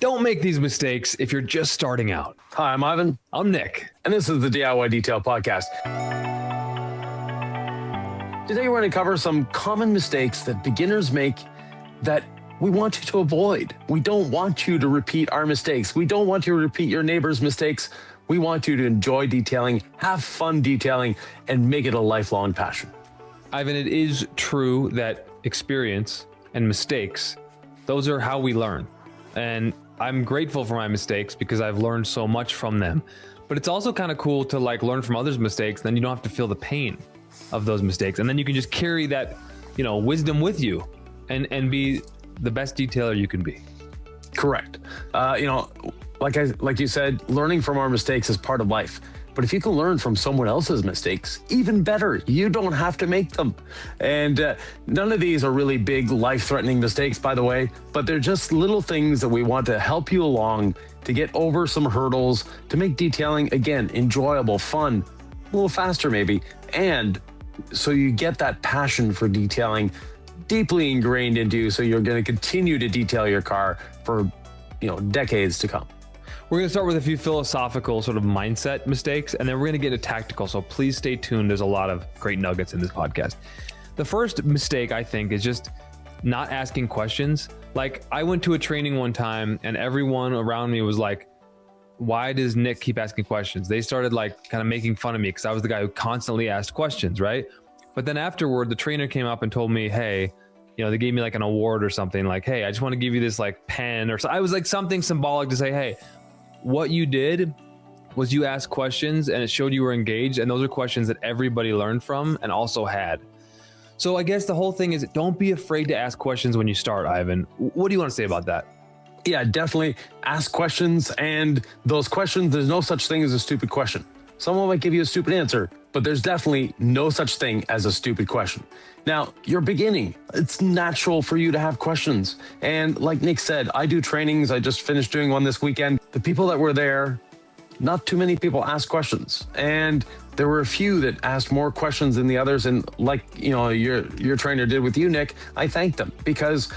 Don't make these mistakes if you're just starting out. Hi, I'm Ivan. I'm Nick. And this is the DIY Detail Podcast. Today we're going to cover some common mistakes that beginners make that we want you to avoid. We don't want you to repeat our mistakes. We don't want you to repeat your neighbor's mistakes. We want you to enjoy detailing, have fun detailing, and make it a lifelong passion. Ivan, it is true that experience and mistakes, those are how we learn. And I'm grateful for my mistakes because I've learned so much from them. But it's also kind of cool to learn from others' mistakes. Then you don't have to feel the pain of those mistakes. And then you can just carry that, wisdom with you and be the best detailer you can be. Correct. Like you said, learning from our mistakes is part of life. But if you can learn from someone else's mistakes, even better. You don't have to make them. And none of these are really big life-threatening mistakes, by the way, but they're just little things that we want to help you along to get over some hurdles, to make detailing, again, enjoyable, fun, a little faster maybe, and so you get that passion for detailing deeply ingrained into you, so you're going to continue to detail your car for decades to come. We're going to start with a few philosophical sort of mindset mistakes, and then we're going to get to tactical. So please stay tuned. There's a lot of great nuggets in this podcast. The first mistake, I think, is just not asking questions. I went to a training one time and everyone around me was like, why does Nick keep asking questions? They started kind of making fun of me because I was the guy who constantly asked questions, right? But then afterward, the trainer came up and told me, hey, they gave me an award or something hey, I just want to give you this pen or so. I was something symbolic to say, hey, what you did was you asked questions and it showed you were engaged. And those are questions that everybody learned from and also had. So I guess the whole thing is don't be afraid to ask questions when you start, Ivan. What do you want to say about that? Yeah, definitely ask questions. And those questions, there's no such thing as a stupid question. Someone might give you a stupid answer, but there's definitely no such thing as a stupid question. Now, you're beginning. It's natural for you to have questions. And like Nick said, I do trainings. I just finished doing one this weekend. The people that were there, not too many people asked questions. And there were a few that asked more questions than the others. And your trainer did with you, Nick, I thanked them because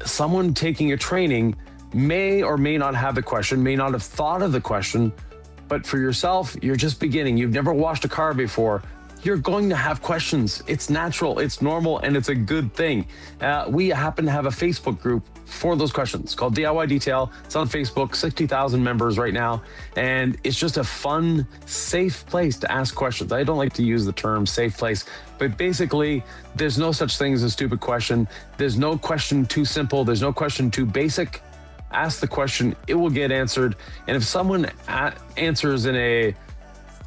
someone taking a training may or may not have the question, may not have thought of the question. But for yourself, you're just beginning. You've never washed a car before. You're going to have questions. It's natural, it's normal, and it's a good thing. We happen to have a Facebook group for those questions called DIY Detail. It's on Facebook, 60,000 members right now. And it's just a fun, safe place to ask questions. I don't like to use the term safe place, but basically, there's no such thing as a stupid question. There's no question too simple. There's no question too basic. Ask the question, it will get answered. And if someone answers in a,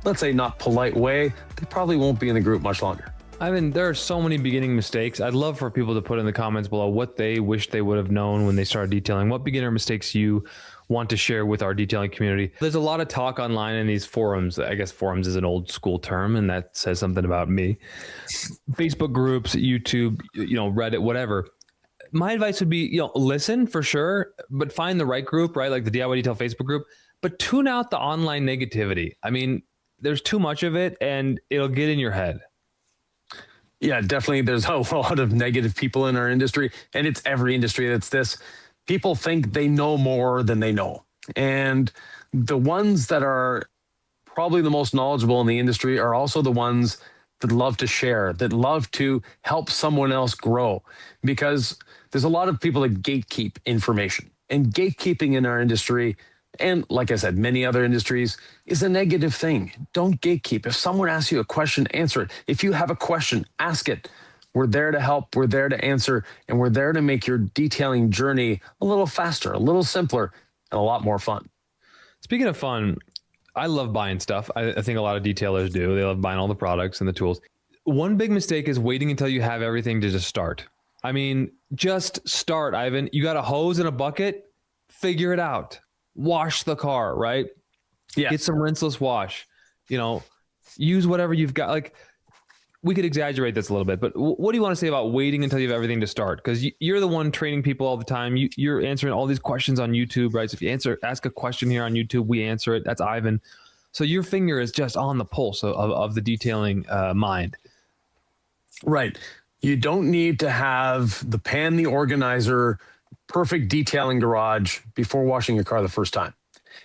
let's say, not polite way, they probably won't be in the group much longer. There are so many beginning mistakes. I'd love for people to put in the comments below what they wish they would have known when they started detailing, what beginner mistakes you want to share with our detailing community. There's a lot of talk online in these forums. I guess forums is an old school term, and that says something about me. Facebook groups, YouTube, Reddit, whatever. My advice would be, listen for sure, but find the right group, right? Like the DIY Detail Facebook group, but tune out the online negativity. There's too much of it and it'll get in your head. Yeah, definitely. There's a lot of negative people in our industry, and it's every industry that's this. People think they know more than they know. And the ones that are probably the most knowledgeable in the industry are also the ones that love to share, that love to help someone else grow, because there's a lot of people that gatekeep information, and gatekeeping in our industry, and like I said, many other industries, is a negative thing. Don't gatekeep. If someone asks you a question, answer it. If you have a question, ask it. We're there to help. We're there to answer, and we're there to make your detailing journey a little faster, a little simpler, and a lot more fun. Speaking of fun, I love buying stuff. I think a lot of detailers do. They love buying all the products and the tools. One big mistake is waiting until you have everything to just start. Just start, Ivan. You got a hose and a bucket, figure it out. Wash the car, right? Yeah. Get some rinseless wash. Use whatever you've got. We could exaggerate this a little bit, but what do you want to say about waiting until you have everything to start? Because you're the one training people all the time. You're answering all these questions on YouTube, right? So if you ask a question here on YouTube, we answer it. That's Ivan. So your finger is just on the pulse of the detailing mind. Right. You don't need to have the pan, the organizer, perfect detailing garage before washing your car the first time.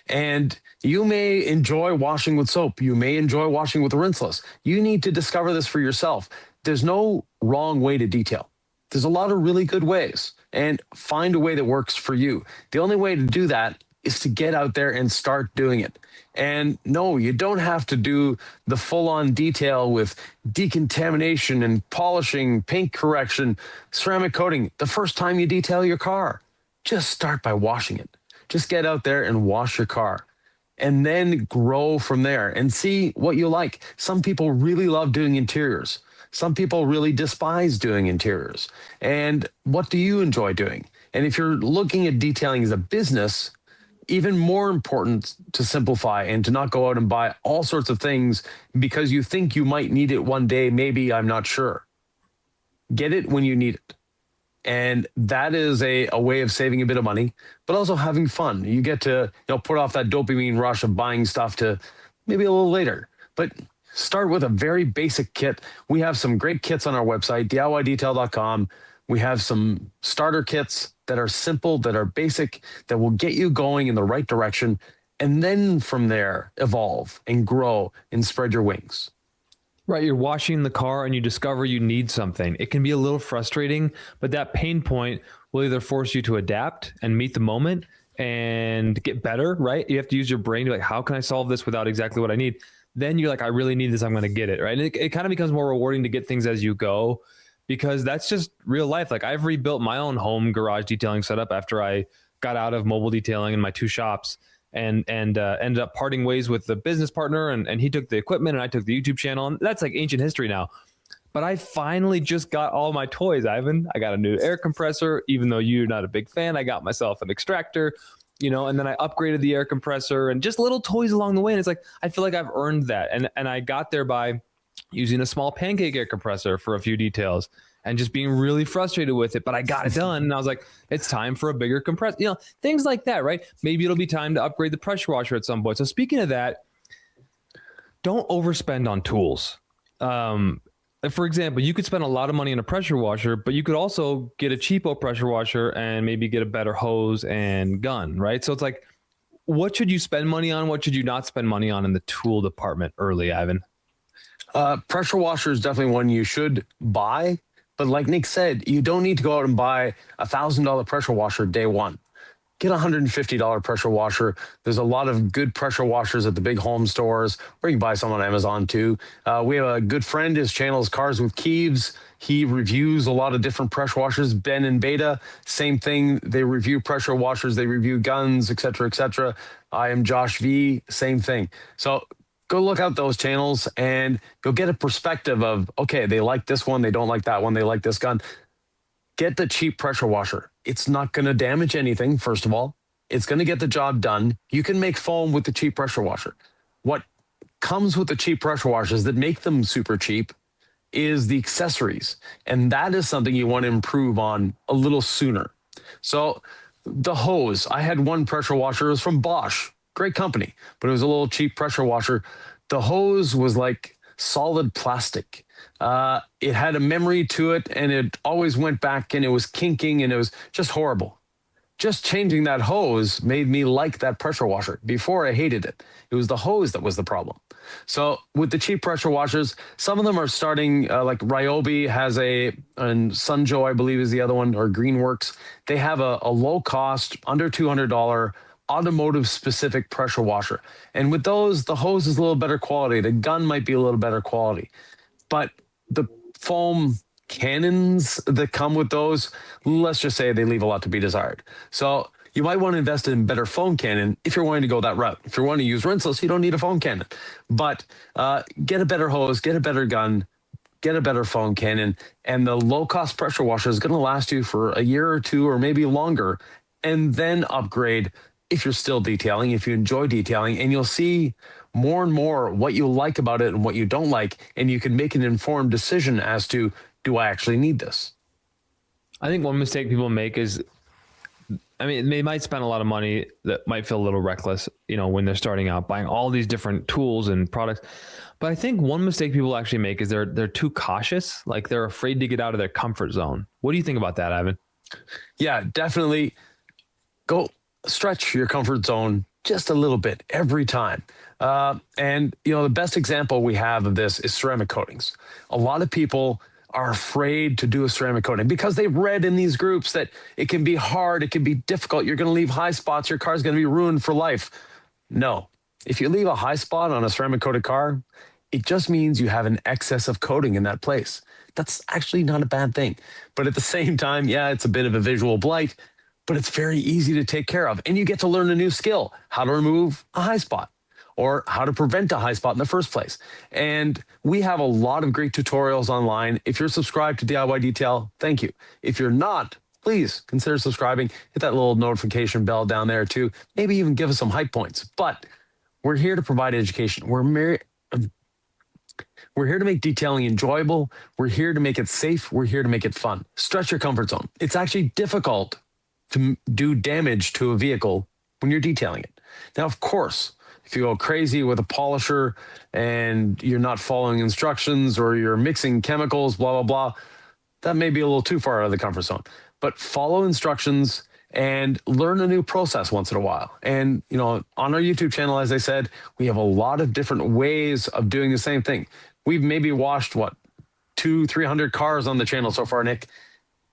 And you may enjoy washing with soap. You may enjoy washing with rinseless. You need to discover this for yourself. There's no wrong way to detail. There's a lot of really good ways, and find a way that works for you. The only way to do that is to get out there and start doing it. And no, you don't have to do the full-on detail with decontamination and polishing, paint correction, ceramic coating the first time you detail your car. Just start by washing it. Just get out there and wash your car, and then grow from there and see what you like. Some people really love doing interiors. Some people really despise doing interiors. And what do you enjoy doing? And if you're looking at detailing as a business, even more important to simplify and to not go out and buy all sorts of things because you think you might need it one day. Maybe, I'm not sure. Get it when you need it. And that is a way of saving a bit of money, but also having fun. You get to put off that dopamine rush of buying stuff to maybe a little later. But start with a very basic kit. We have some great kits on our website, DIYdetail.com. We have some starter kits that are simple, that are basic, that will get you going in the right direction. And then from there, evolve and grow and spread your wings. Right. You're washing the car and you discover you need something. It can be a little frustrating, but that pain point will either force you to adapt and meet the moment and get better, right? You have to use your brain to like, how can I solve this without exactly what I need? Then you're like, I really need this. I'm going to get it. Right. And it kind of becomes more rewarding to get things as you go, because that's just real life. Like I've rebuilt my own home garage detailing setup after I got out of mobile detailing in my two shops. And ended up parting ways with the business partner, and he took the equipment and I took the YouTube channel, and that's like ancient history now. But I finally just got all my toys, Ivan. I got a new air compressor, even though you're not a big fan. I got myself an extractor, and then I upgraded the air compressor and just little toys along the way. And it's like, I feel like I've earned that. And I got there by using a small pancake air compressor for a few details and just being really frustrated with it, but I got it done. And I was like, it's time for a bigger compressor, things like that, right? Maybe it'll be time to upgrade the pressure washer at some point. So speaking of that, don't overspend on tools. For example, you could spend a lot of money on a pressure washer, but you could also get a cheapo pressure washer and maybe get a better hose and gun, right? So it's like, what should you spend money on? What should you not spend money on in the tool department early, Ivan? Pressure washer is definitely one you should buy. But like Nick said, you don't need to go out and buy $1,000 pressure washer day one. Get a $150 pressure washer. There's a lot of good pressure washers at the big home stores, or you can buy some on Amazon too. We have a good friend, his channel is Cars with Keeves. He reviews a lot of different pressure washers. Ben and Beta, same thing. They review pressure washers, they review guns, et cetera, et cetera. I am Josh V, same thing. So go look out those channels and you'll get a perspective of, okay, they like this one, they don't like that one, they like this gun. Get the cheap pressure washer. It's not going to damage anything, first of all. It's going to get the job done. You can make foam with the cheap pressure washer. What comes with the cheap pressure washers that make them super cheap is the accessories. And that is something you want to improve on a little sooner. So the hose, I had one pressure washer, it was from Bosch. Great company, but it was a little cheap pressure washer. The hose was like solid plastic. It had a memory to it, and it always went back, and it was kinking, and it was just horrible. Just changing that hose made me like that pressure washer. Before, I hated it. It was the hose that was the problem. So with the cheap pressure washers, some of them are starting, like Ryobi has and Sunjo, I believe is the other one, or Greenworks. They have a low cost, under $200 automotive specific pressure washer. And with those, the hose is a little better quality. The gun might be a little better quality. But the foam cannons that come with those, let's just say they leave a lot to be desired. So you might want to invest in better foam cannon if you're wanting to go that route. If you're wanting to use rinseless, you don't need a foam cannon. But get a better hose, get a better gun, get a better foam cannon, and the low-cost pressure washer is going to last you for a year or two or maybe longer, and then upgrade if you're still detailing, if you enjoy detailing, and you'll see more and more what you like about it and what you don't like, and you can make an informed decision as to, do I actually need this? I think one mistake people make is, they might spend a lot of money that might feel a little reckless, when they're starting out, buying all these different tools and products. But I think one mistake people actually make is they're too cautious, like they're afraid to get out of their comfort zone. What do you think about that, Ivan? Yeah, definitely. go stretch your comfort zone just a little bit every time. And the best example we have of this is ceramic coatings. A lot of people are afraid to do a ceramic coating because they've read in these groups that it can be hard, it can be difficult, you're going to leave high spots, your car's going to be ruined for life. No, if you leave a high spot on a ceramic coated car, it just means you have an excess of coating in that place. That's actually not a bad thing. But at the same time, yeah, it's a bit of a visual blight, but it's very easy to take care of. And you get to learn a new skill, how to remove a high spot or how to prevent a high spot in the first place. And we have a lot of great tutorials online. If you're subscribed to DIY Detail, thank you. If you're not, please consider subscribing. Hit that little notification bell down there too. Maybe even give us some hype points. But we're here to provide education. We're here to make detailing enjoyable. We're here to make it safe. We're here to make it fun. Stretch your comfort zone. It's actually difficult to do damage to a vehicle when you're detailing it. Now, of course, if you go crazy with a polisher and you're not following instructions or you're mixing chemicals, blah, blah, blah, that may be a little too far out of the comfort zone. But follow instructions and learn a new process once in a while. And, on our YouTube channel, as I said, we have a lot of different ways of doing the same thing. We've maybe washed, 200-300 cars on the channel so far, Nick.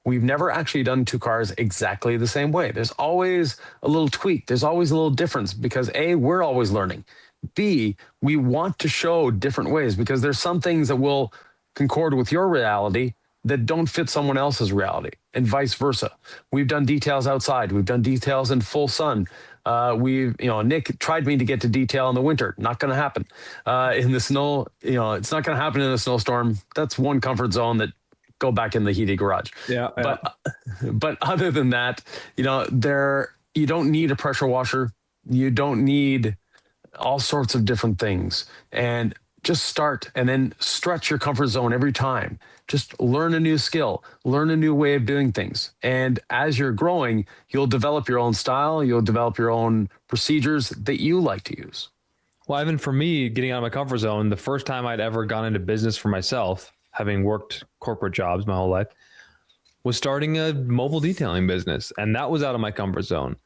We've never actually done 2 cars exactly the same way. There's always a little tweak. There's always a little difference because A, we're always learning. B, we want to show different ways because there's some things that will concord with your reality that don't fit someone else's reality and vice versa. We've done details outside. We've done details in full sun. Nick tried me to get to detail in the winter. Not going to happen. In the snow, it's not going to happen in a snowstorm. That's one comfort zone that go back in the heated garage. Yeah. But other than that, you don't need a pressure washer. You don't need all sorts of different things. And just start and then stretch your comfort zone every time. Just learn a new skill, learn a new way of doing things. And as you're growing, you'll develop your own style. You'll develop your own procedures that you like to use. Well, Ivan, for me, getting out of my comfort zone, the first time I'd ever gone into business for myself, having worked corporate jobs my whole life, was starting a mobile detailing business. And that was out of my comfort zone.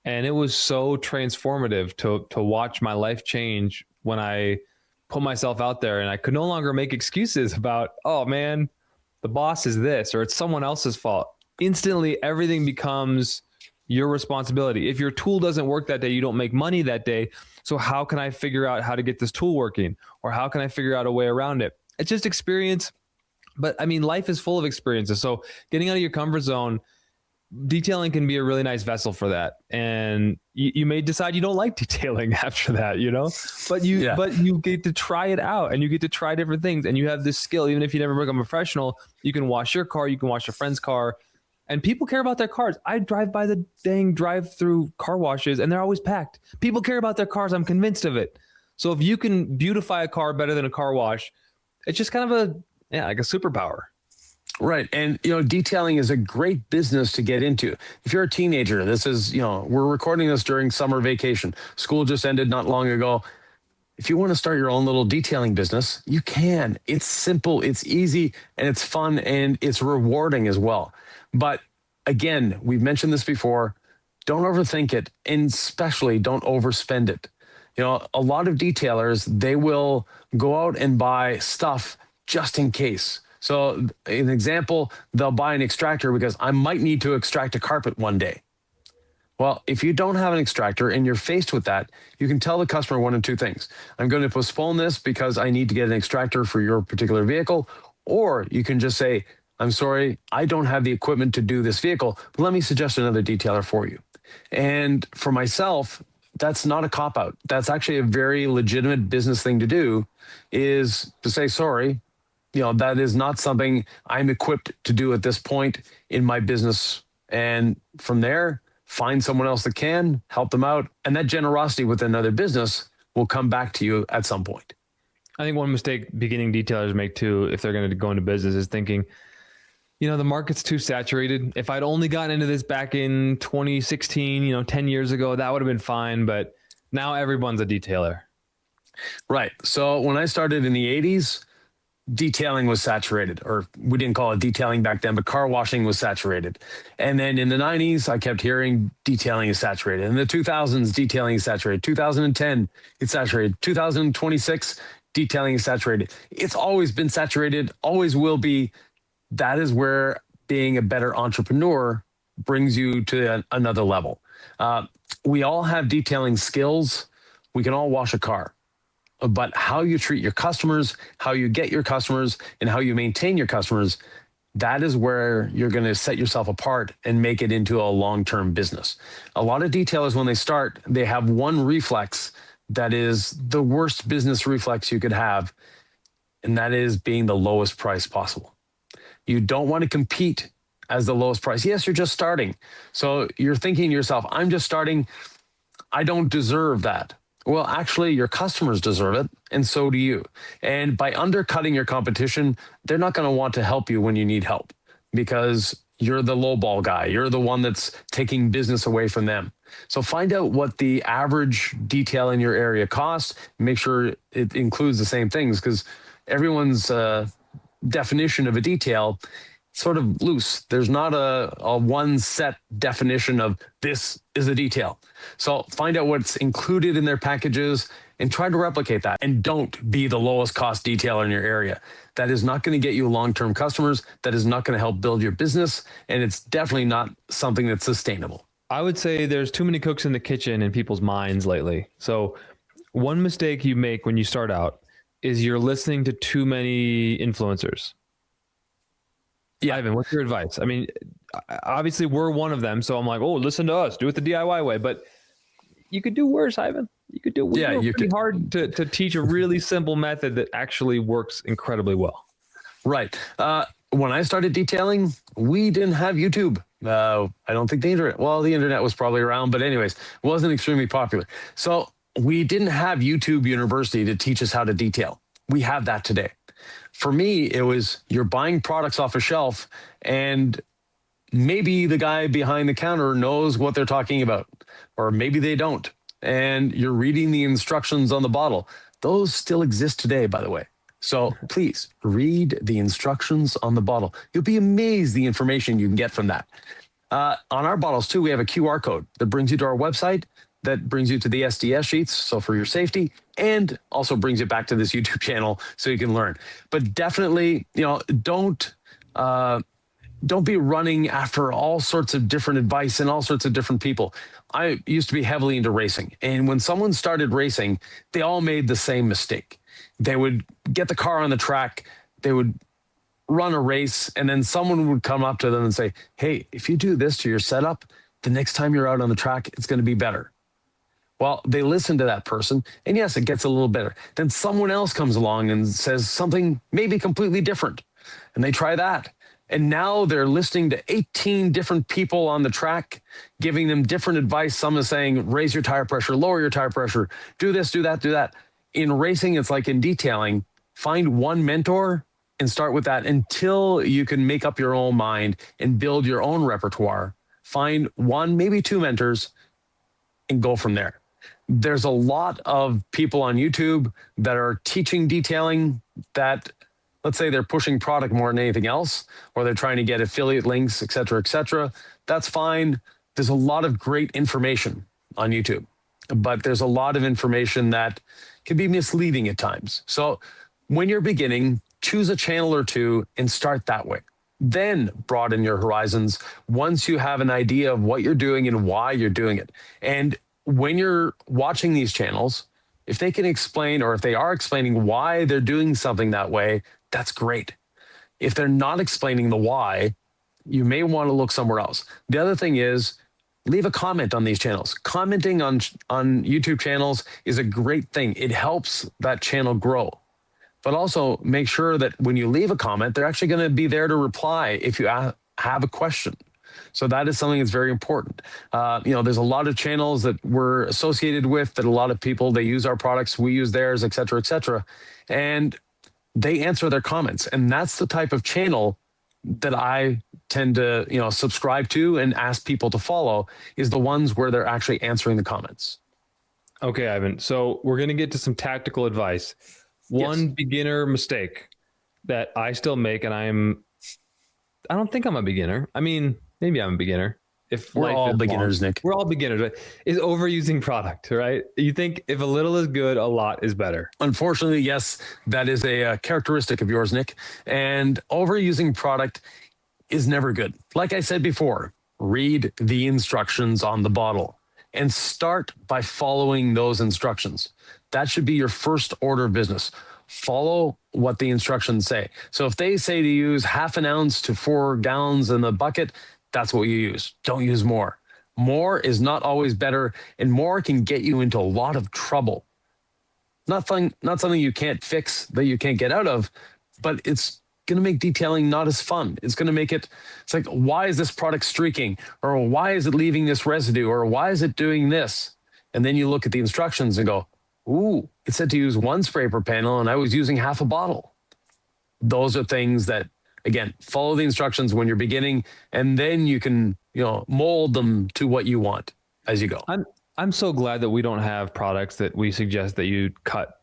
And it was so transformative to watch my life change when I put myself out there and I could no longer make excuses about, oh man, the boss is this, or it's someone else's fault. Instantly, everything becomes your responsibility. If your tool doesn't work that day, you don't make money that day. So how can I figure out how to get this tool working? Or how can I figure out a way around it? It's just experience. But I mean, life is full of experiences. So getting out of your comfort zone, detailing can be a really nice vessel for that. And you may decide you don't like detailing after that, but you get to try it out and you get to try different things. And you have this skill. Even if you never become a professional, you can wash your car, you can wash a friend's car, and people care about their cars. I drive by the dang drive-through car washes and they're always packed. People care about their cars. I'm convinced of it. So if you can beautify a car better than a car wash, it's just kind of like a superpower. Right. And, detailing is a great business to get into. If you're a teenager, this is, we're recording this during summer vacation. School just ended not long ago. If you want to start your own little detailing business, you can. It's simple, it's easy, and it's fun, and it's rewarding as well. But again, we've mentioned this before, don't overthink it, and especially don't overspend it. A lot of detailers, they will go out and buy stuff just in case. So an example, they'll buy an extractor because I might need to extract a carpet one day. Well, if you don't have an extractor and you're faced with that, you can tell the customer one of two things. I'm going to postpone this because I need to get an extractor for your particular vehicle. Or you can just say, I'm sorry, I don't have the equipment to do this vehicle, but let me suggest another detailer for you. And for myself, that's not a cop-out. That's actually a very legitimate business thing to do, is to say, sorry, that is not something I'm equipped to do at this point in my business. And from there, find someone else that can, help them out. And that generosity with another business will come back to you at some point. I think one mistake beginning detailers make too, if they're going to go into business, is thinking, the market's too saturated. If I'd only gotten into this back in 2016, 10 years ago, that would have been fine. But now everyone's a detailer. Right. So when I started in the 80s, detailing was saturated, or we didn't call it detailing back then, but car washing was saturated. And then in the 90s, I kept hearing detailing is saturated. In the 2000s, detailing is saturated. 2010, it's saturated. 2026, detailing is saturated. It's always been saturated, always will be. That is where being a better entrepreneur brings you to another level. We all have detailing skills. We can all wash a car. But how you treat your customers, how you get your customers, and how you maintain your customers, that is where you're going to set yourself apart and make it into a long-term business. A lot of detailers, when they start, they have one reflex that is the worst business reflex you could have, and that is being the lowest price possible. You don't want to compete as the lowest price. Yes, you're just starting. So you're thinking to yourself, I'm just starting. I don't deserve that. Well, actually, your customers deserve it, and so do you. And by undercutting your competition, they're not going to want to help you when you need help because you're the lowball guy. You're the one that's taking business away from them. So find out what the average detail in your area costs. Make sure it includes the same things, because everyone's definition of a detail sort of loose. There's not a one set definition of this is a detail. So find out what's included in their packages and try to replicate that. And don't be the lowest cost detailer in your area. That is not going to get you long-term customers. That is not going to help build your business. And it's definitely not something that's sustainable. I would say there's too many cooks in the kitchen in people's minds lately. So one mistake you make when you start out is you're listening to too many influencers. Yeah, Ivan, what's your advice? I mean, obviously we're one of them, so I'm like, oh, listen to us, do it the DIY way. But you could do worse, Ivan. You could do. Pretty hard to teach a really simple method that actually works incredibly well. Right. When I started detailing, we didn't have YouTube. I don't think the internet. Well, the internet was probably around, but anyways, it wasn't extremely popular. So we didn't have YouTube University to teach us how to detail. We have that today. For me, it was you're buying products off a shelf, and maybe the guy behind the counter knows what they're talking about, or maybe they don't. And you're reading the instructions on the bottle. Those still exist today, by the way. So please read the instructions on the bottle. You'll be amazed the information you can get from that. On our bottles, too, we have a QR code that brings you to our website, that brings you to the SDS sheets, so for your safety, and also brings you back to this YouTube channel so you can learn. But definitely, don't be running after all sorts of different advice and all sorts of different people. I used to be heavily into racing, and when someone started racing, they all made the same mistake. They would get the car on the track, they would run a race, and then someone would come up to them and say, hey, if you do this to your setup, the next time you're out on the track, it's going to be better. Well, they listen to that person, and yes, it gets a little better. Then someone else comes along and says something maybe completely different, and they try that. And now they're listening to 18 different people on the track, giving them different advice. Some is saying, raise your tire pressure, lower your tire pressure, do this, do that, do that. In racing, it's like in detailing, find one mentor and start with that until you can make up your own mind and build your own repertoire. Find one, maybe two mentors, and go from there. There's a lot of people on YouTube that are teaching detailing that, let's say they're pushing product more than anything else, or they're trying to get affiliate links, et cetera, et cetera. That's fine. There's a lot of great information on YouTube, but there's a lot of information that can be misleading at times. So when you're beginning, choose a channel or two and start that way. Then broaden your horizons once you have an idea of what you're doing and why you're doing it. And when you're watching these channels, if they can explain, or if they are explaining why they're doing something that way, that's great. If they're not explaining the why, you may want to look somewhere else. The other thing is, leave a comment on these channels. Commenting on YouTube channels is a great thing. It helps that channel grow. But also make sure that when you leave a comment, they're actually going to be there to reply if you have a question. So that is something that's very important. There's a lot of channels that we're associated with, that a lot of people, they use our products, we use theirs, et cetera, et cetera. And they answer their comments. And that's the type of channel that I tend to, subscribe to and ask people to follow, is the ones where they're actually answering the comments. Okay, Ivan. So we're going to get to some tactical advice. One beginner mistake. that I still make, and I don't think I'm a beginner. I mean, maybe I'm a beginner. If We're all beginners, Nick. We're all beginners, right? Is overusing product, right? You think if a little is good, a lot is better. Unfortunately, yes, that is a characteristic of yours, Nick. And overusing product is never good. Like I said before, read the instructions on the bottle and start by following those instructions. That should be your first order of business. Follow what the instructions say. So if they say to use 1/2 ounce to 4 gallons in the bucket, that's what you use. Don't use more. More is not always better, and more can get you into a lot of trouble. Not something you can't fix, that you can't get out of, but it's going to make detailing not as fun. It's going to make it's like, why is this product streaking? Or why is it leaving this residue? Or why is it doing this? And then you look at the instructions and go, ooh, it said to use 1 spray per panel, and I was using 1/2 a bottle. Those are things that, again, follow the instructions when you're beginning, and then you can, mold them to what you want as you go. I'm so glad that we don't have products that we suggest that you cut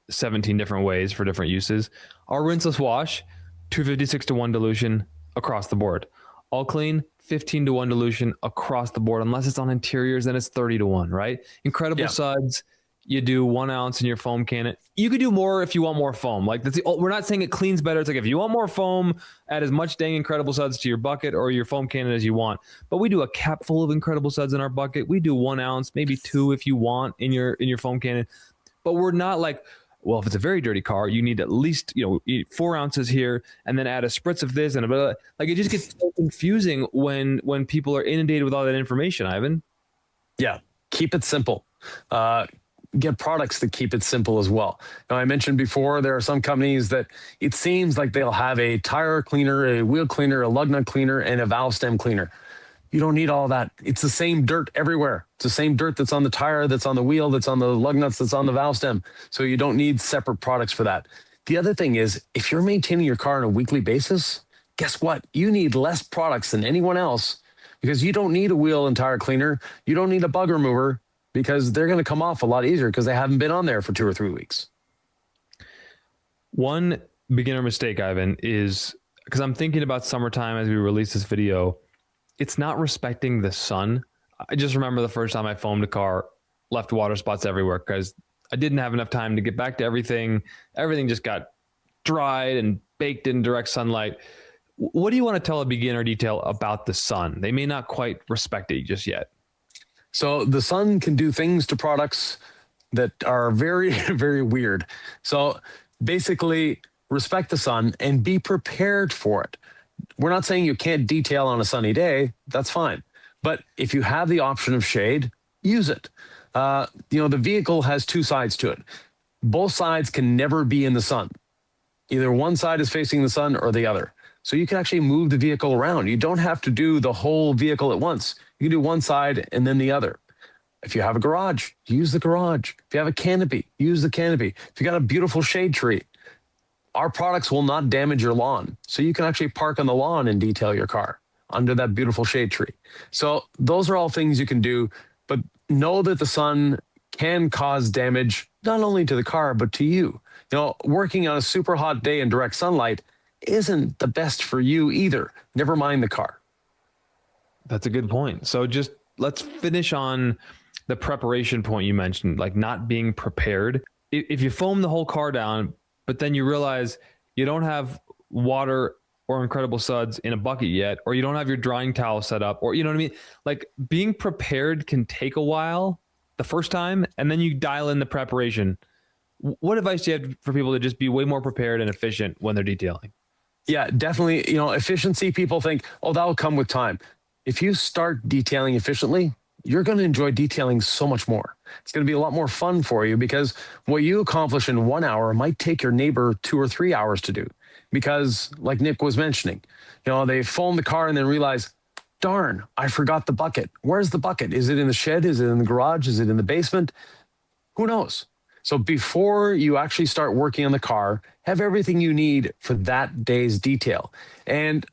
17 different ways for different uses. Our rinseless wash, 256-to-1 dilution across the board. All clean, 15-to-1 dilution across the board. Unless it's on interiors, then it's 30-to-1, right? Incredible suds. You do 1 ounce in your foam can. You could do more if you want more foam. Like we're not saying it cleans better. It's like if you want more foam, add as much dang incredible suds to your bucket or your foam cannon as you want. But we do a cap full of incredible suds in our bucket. We do 1 ounce, maybe 2 if you want in your foam cannon. But we're not like, well, if it's a very dirty car, you need at least 4 ounces here, and then add a spritz of this and a bit. Like it just gets so confusing when people are inundated with all that information. Ivan. Yeah, keep it simple. Get products that keep it simple as well. Now, I mentioned before, there are some companies that it seems like they'll have a tire cleaner, a wheel cleaner, a lug nut cleaner, and a valve stem cleaner. You don't need all that. It's the same dirt everywhere. It's the same dirt that's on the tire, that's on the wheel, that's on the lug nuts, that's on the valve stem. So you don't need separate products for that. The other thing is, if you're maintaining your car on a weekly basis, guess what? You need less products than anyone else, because you don't need a wheel and tire cleaner. You don't need a bug remover, because they're going to come off a lot easier because they haven't been on there for 2 or 3 weeks. One beginner mistake, Ivan, is because I'm thinking about summertime as we release this video, it's not respecting the sun. I just remember the first time I foamed a car, left water spots everywhere because I didn't have enough time to get back to everything. Everything just got dried and baked in direct sunlight. What do you want to tell a beginner detail about the sun? They may not quite respect it just yet. So the sun can do things to products that are very, very weird. So basically, respect the sun and be prepared for it. We're not saying you can't detail on a sunny day. That's fine. But if you have the option of shade, use it. The vehicle has 2 sides to it. Both sides can never be in the sun. Either one side is facing the sun or the other. So you can actually move the vehicle around. You don't have to do the whole vehicle at once. You can do one side and then the other. If you have a garage, use the garage. If you have a canopy, use the canopy. If you got a beautiful shade tree, our products will not damage your lawn. So you can actually park on the lawn and detail your car under that beautiful shade tree. So those are all things you can do, but know that the sun can cause damage, not only to the car, but to you. Working on a super hot day in direct sunlight isn't the best for you either. Never mind the car. That's a good point. So just let's finish on the preparation point you mentioned, like not being prepared. If you foam the whole car down, but then you realize you don't have water or incredible suds in a bucket yet, or you don't have your drying towel set up, or you know what I mean? Like being prepared can take a while the first time, and then you dial in the preparation. What advice do you have for people to just be way more prepared and efficient when they're detailing? Yeah, definitely. Efficiency, people think, oh, that'll come with time. If you start detailing efficiently, you're going to enjoy detailing so much more. It's going to be a lot more fun for you, because what you accomplish in 1 hour might take your neighbor 2 or 3 hours to do. Because like Nick was mentioning, they foam the car and then realize, darn, I forgot the bucket. Where's the bucket? Is it in the shed? Is it in the garage? Is it in the basement? Who knows? So before you actually start working on the car, have everything you need for that day's detail. And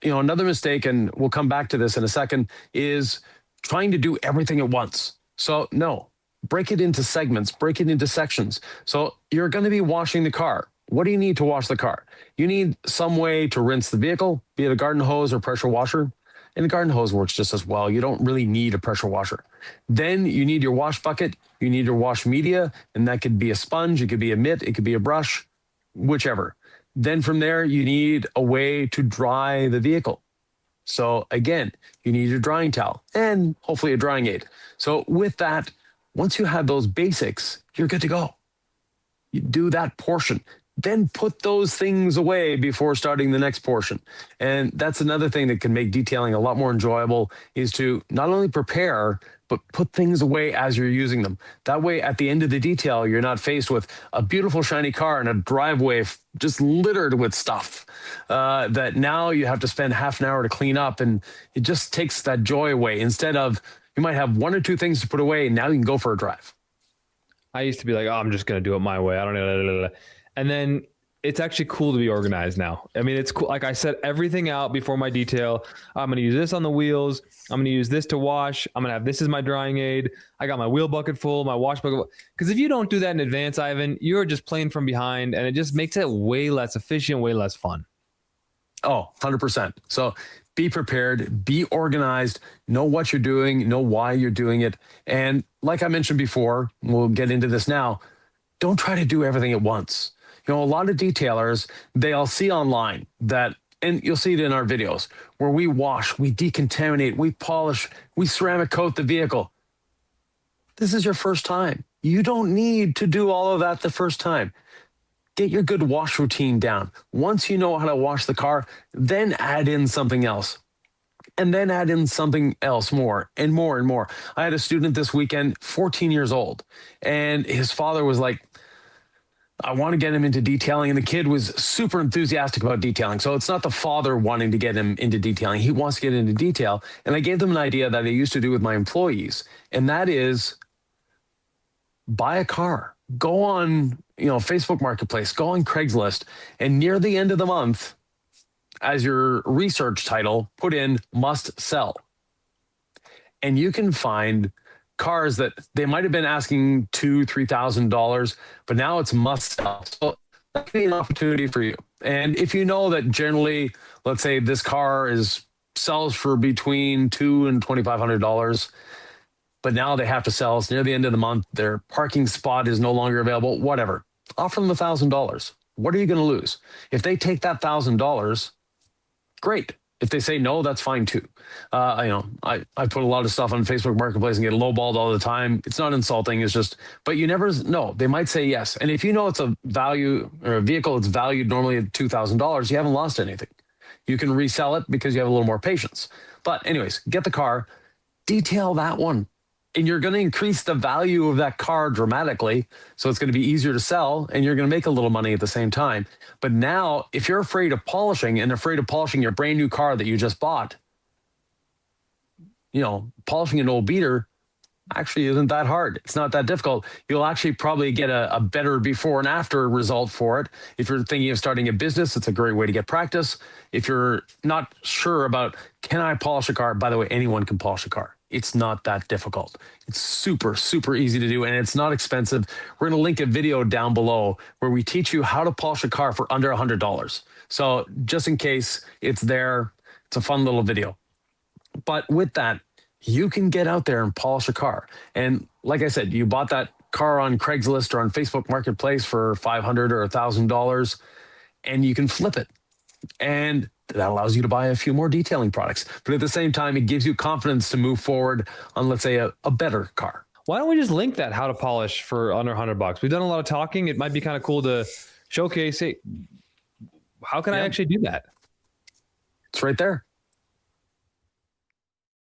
another mistake, and we'll come back to this in a second, is trying to do everything at once. So no, break it into segments, break it into sections. So you're going to be washing the car. what do you need to wash the car? You need some way to rinse the vehicle, be it a garden hose or pressure washer. And the garden hose works just as well. You don't really need a pressure washer. Then you need your wash bucket. You need your wash media, and that could be a sponge. It could be a mitt. It could be a brush, whichever. Then from there, you need a way to dry the vehicle. So again, you need your drying towel and hopefully a drying aid. So with that, once you have those basics, you're good to go. You do that portion. Then put those things away before starting the next portion. And that's another thing that can make detailing a lot more enjoyable, is to not only prepare, but put things away as you're using them. That way, at the end of the detail, you're not faced with a beautiful shiny car and a driveway just littered with stuff that now you have to spend half an hour to clean up. And it just takes that joy away. Instead of, you might have one or two things to put away, and now you can go for a drive. I used to be like, oh, I'm just going to do it my way. I don't know. And then it's actually cool to be organized now. I mean, it's cool. Like I set everything out before my detail. I'm going to use this on the wheels. I'm going to use this to wash. I'm going to have this as my drying aid. I got my wheel bucket full, my wash bucket. Because if you don't do that in advance, Ivan, you're just playing from behind, and it just makes it way less efficient, way less fun. Oh, 100%. So be prepared, be organized, know what you're doing, know why you're doing it. And like I mentioned before, we'll get into this now, don't try to do everything at once. You know, a lot of detailers, they'll see online that, and you'll see it in our videos, where we wash, we decontaminate, we polish, we ceramic coat the vehicle. This is your first time. You don't need to do all of that the first time. Get your good wash routine down. Once you know how to wash the car, then add in something else. And then add in something else more and more and more. I had a student this weekend, 14 years old, and his father was like, I want to get him into detailing. And the kid was super enthusiastic about detailing. So it's not the father wanting to get him into detailing. He wants to get into detail. And I gave them an idea that I used to do with my employees. And that is, buy a car, go on, Facebook Marketplace, go on Craigslist, and near the end of the month, as your research title, put in must sell. And you can find cars that they might have been asking $2,000-$3,000, but now it's must sell. So that can be an opportunity for you. And if you know that generally, let's say this car sells for between $2,000 and $2,500, but now they have to sell, it's near the end of the month, their parking spot is no longer available, whatever, offer them $1,000. What are you going to lose? If they take that $1,000, great. If they say no, that's fine too. I put a lot of stuff on Facebook Marketplace and get lowballed all the time. It's not insulting. It's just, but you never know. They might say yes. And if you know it's a value or a vehicle that's valued normally at $2,000, you haven't lost anything. You can resell it because you have a little more patience. But anyways, get the car, detail that one. And you're going to increase the value of that car dramatically. So it's going to be easier to sell, and you're going to make a little money at the same time. But now, if you're afraid of polishing your brand new car that you just bought, polishing an old beater actually isn't that hard. It's not that difficult. You'll actually probably get a better before and after result for it. If you're thinking of starting a business, it's a great way to get practice. If you're not sure about, can I polish a car? By the way, anyone can polish a car. It's not that difficult. It's super, super easy to do, and it's not expensive. We're going to link a video down below where we teach you how to polish a car for under $100. So just in case it's there, it's a fun little video. But with that, you can get out there and polish a car. And like I said, you bought that car on Craigslist or on Facebook Marketplace for $500 or $1,000, and you can flip it. And that allows you to buy a few more detailing products. But at the same time, it gives you confidence to move forward on, let's say, a better car. Why don't we just link that how to polish for under $100? We've done a lot of talking. It might be kind of cool to showcase it. How can I actually do that? It's right there.